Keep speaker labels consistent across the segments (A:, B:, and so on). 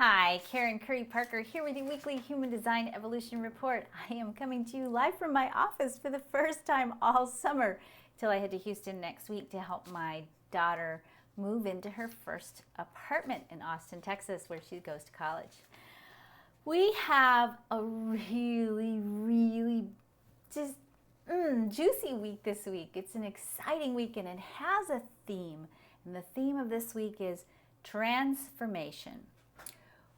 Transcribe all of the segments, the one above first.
A: Hi, Karen Curry Parker here with your weekly Human Design Evolution Report. I am coming to you live from my office for the first time all summer till I head to Houston next week to help my daughter move into her first apartment in Austin, Texas, where she goes to college. We have a really just juicy week this week. It's an exciting week and it has a theme. And the theme of this week is transformation.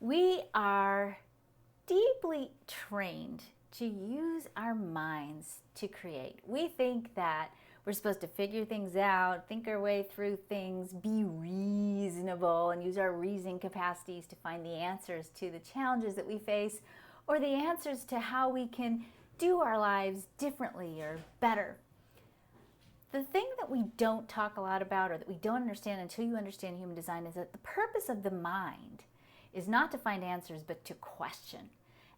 A: We are deeply trained to use our minds to create. We think that we're supposed to figure things out, think our way through things, be reasonable, and use our reasoning capacities to find the answers to the challenges that we face or the answers to how we can do our lives differently or better. The thing that we don't talk a lot about or that we don't understand until you understand human design is that the purpose of the mind is not to find answers but to question.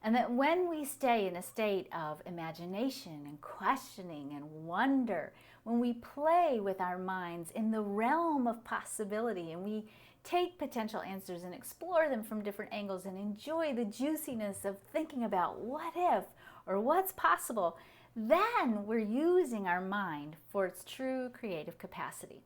A: And that when we stay in a state of imagination and questioning and wonder, when we play with our minds in the realm of possibility and we take potential answers and explore them from different angles and enjoy the juiciness of thinking about what if or what's possible, then we're using our mind for its true creative capacity.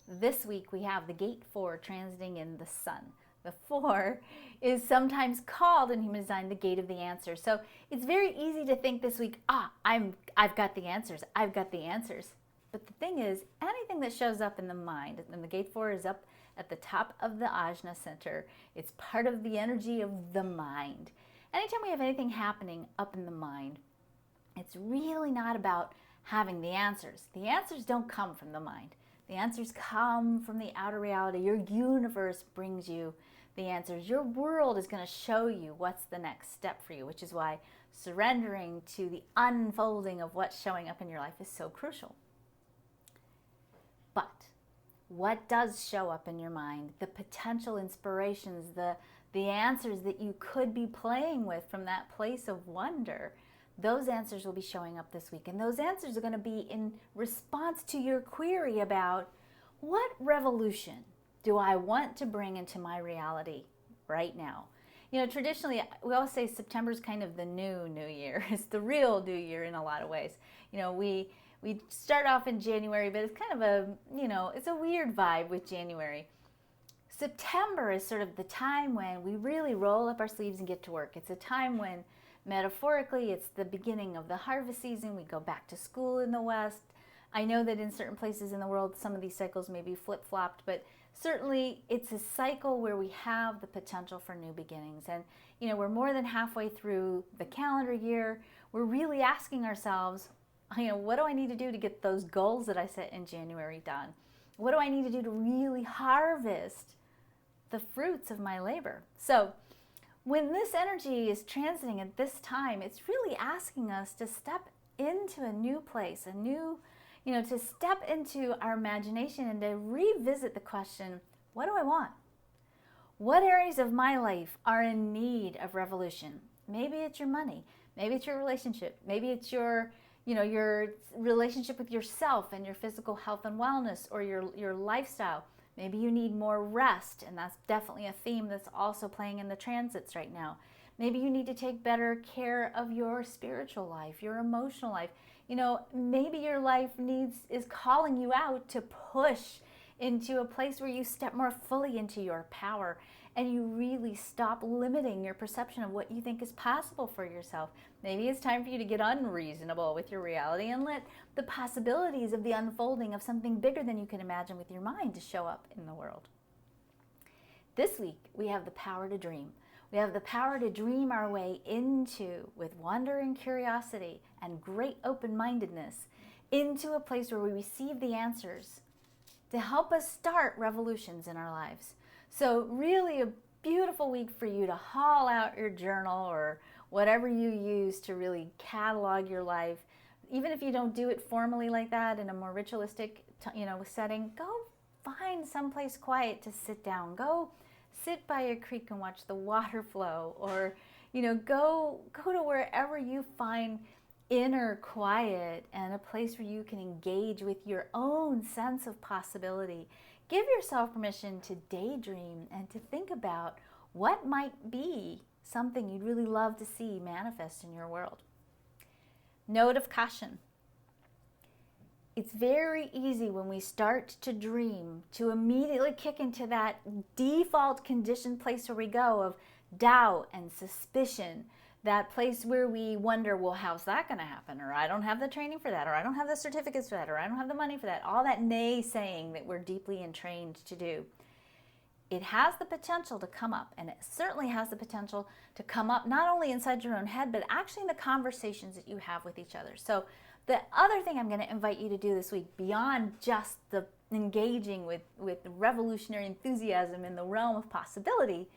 A: This week we have the gate 4 transiting in the sun. The 4 is sometimes called in human design the gate of the answer. So it's very easy to think this week, I've got the answers. I've got the answers. But the thing is, anything that shows up in the mind, and the gate 4 is up at the top of the Ajna center, it's part of the energy of the mind. Anytime we have anything happening up in the mind, it's really not about having the answers. The answers don't come from the mind. The answers come from the outer reality. Your universe brings you the answers. Your world is going to show you what's the next step for you, which is why surrendering to the unfolding of what's showing up in your life is so crucial. But what does show up in your mind? The potential inspirations, the answers that you could be playing with from that place of wonder, those answers will be showing up this week. And those answers are going to be in response to your query about what revolution do I want to bring into my reality right now? You know, traditionally, we always say September is kind of the new year. It's the real new year in a lot of ways. You know, we start off in January, but it's kind of a, it's a weird vibe with January. September is sort of the time when we really roll up our sleeves and get to work. It's a time when, metaphorically, it's the beginning of the harvest season. We go back to school in the West. I know that in certain places in the world, some of these cycles may be flip-flopped, but certainly it's a cycle where we have the potential for new beginnings. And, we're more than halfway through the calendar year. We're really asking ourselves, what do I need to do to get those goals that I set in January done? What do I need to do to really harvest the fruits of my labor? So when this energy is transiting at this time, it's really asking us to step into a new place, to step into our imagination and to revisit the question, what do I want? What areas of my life are in need of revolution? Maybe it's your money. Maybe it's your relationship. Maybe it's your relationship with yourself and your physical health and wellness, or your lifestyle. Maybe you need more rest, and that's definitely a theme that's also playing in the transits right now. Maybe you need to take better care of your spiritual life, your emotional life. Maybe your life is calling you out to push into a place where you step more fully into your power and you really stop limiting your perception of what you think is possible for yourself. Maybe it's time for you to get unreasonable with your reality and let the possibilities of the unfolding of something bigger than you can imagine with your mind to show up in the world. This week, we have the power to dream. We have the power to dream our way into, with wonder and curiosity and great open-mindedness, into a place where we receive the answers to help us start revolutions in our lives. So really a beautiful week for you to haul out your journal or whatever you use to really catalog your life. Even if you don't do it formally like that in a more ritualistic, setting, go find someplace quiet to sit down. Go sit by a creek and watch the water flow, or go to wherever you find inner quiet and a place where you can engage with your own sense of possibility. Give yourself permission to daydream and to think about What might be something you'd really love to see manifest in your world? Note of caution. It's very easy when we start to dream to immediately kick into that default conditioned place where we go of doubt and suspicion, that place where we wonder, well, how's that going to happen? Or I don't have the training for that, or I don't have the certificates for that, or I don't have the money for that. All that naysaying that we're deeply entrained to do. It has the potential to come up, and it certainly has the potential to come up not only inside your own head, but actually in the conversations that you have with each other. So the other thing I'm going to invite you to do this week, beyond just the engaging with revolutionary enthusiasm in the realm of possibility,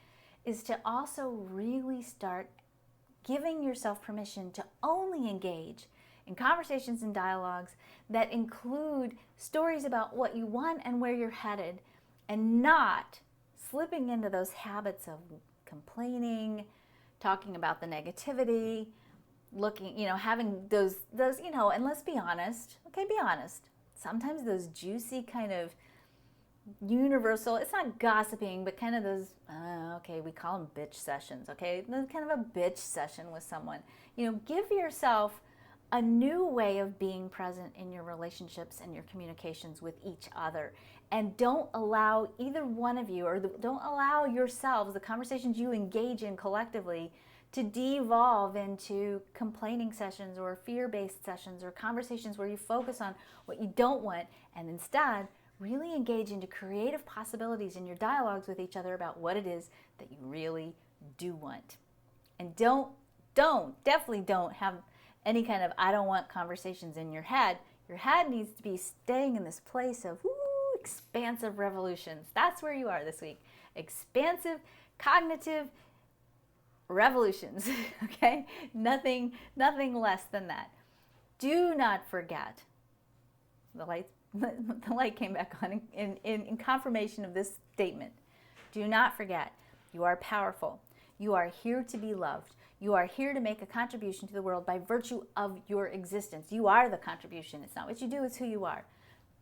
A: is to also really start giving yourself permission to only engage in conversations and dialogues that include stories about what you want and where you're headed, and not slipping into those habits of complaining, talking about the negativity, looking, having those, and let's be honest, okay, be honest. Sometimes those juicy kind of universal, it's not gossiping, but kind of those, okay, we call them bitch sessions, okay? Kind of a bitch session with someone. Give yourself a new way of being present in your relationships and your communications with each other. And don't allow either one of you, or don't allow yourselves, the conversations you engage in collectively, to devolve into complaining sessions or fear-based sessions or conversations where you focus on what you don't want, and instead really engage into creative possibilities in your dialogues with each other about what it is that you really do want. And definitely don't have any kind of I don't want conversations in your head. Your head needs to be staying in this place of expansive revolutions. That's where you are this week. Expansive, cognitive revolutions, okay? Nothing less than that. Do not forget, the light came back on in confirmation of this statement. Do not forget, you are powerful. You are here to be loved. You are here to make a contribution to the world by virtue of your existence. You are the contribution. It's not what you do, it's who you are.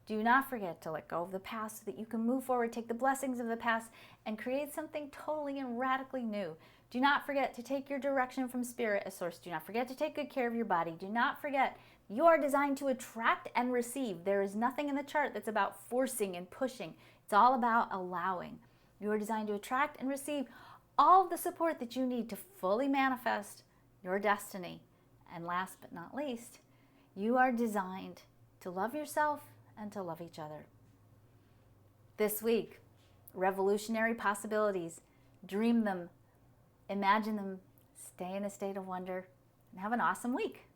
A: Do not forget to let go of the past so that you can move forward, take the blessings of the past, and create something totally and radically new. Do not forget to take your direction from Spirit as Source. Do not forget to take good care of your body. Do not forget you are designed to attract and receive. There is nothing in the chart that's about forcing and pushing. It's all about allowing. You are designed to attract and receive all of the support that you need to fully manifest your destiny. And last but not least, you are designed to love yourself and to love each other. This week, revolutionary possibilities. Dream them, imagine them, stay in a state of wonder, and have an awesome week.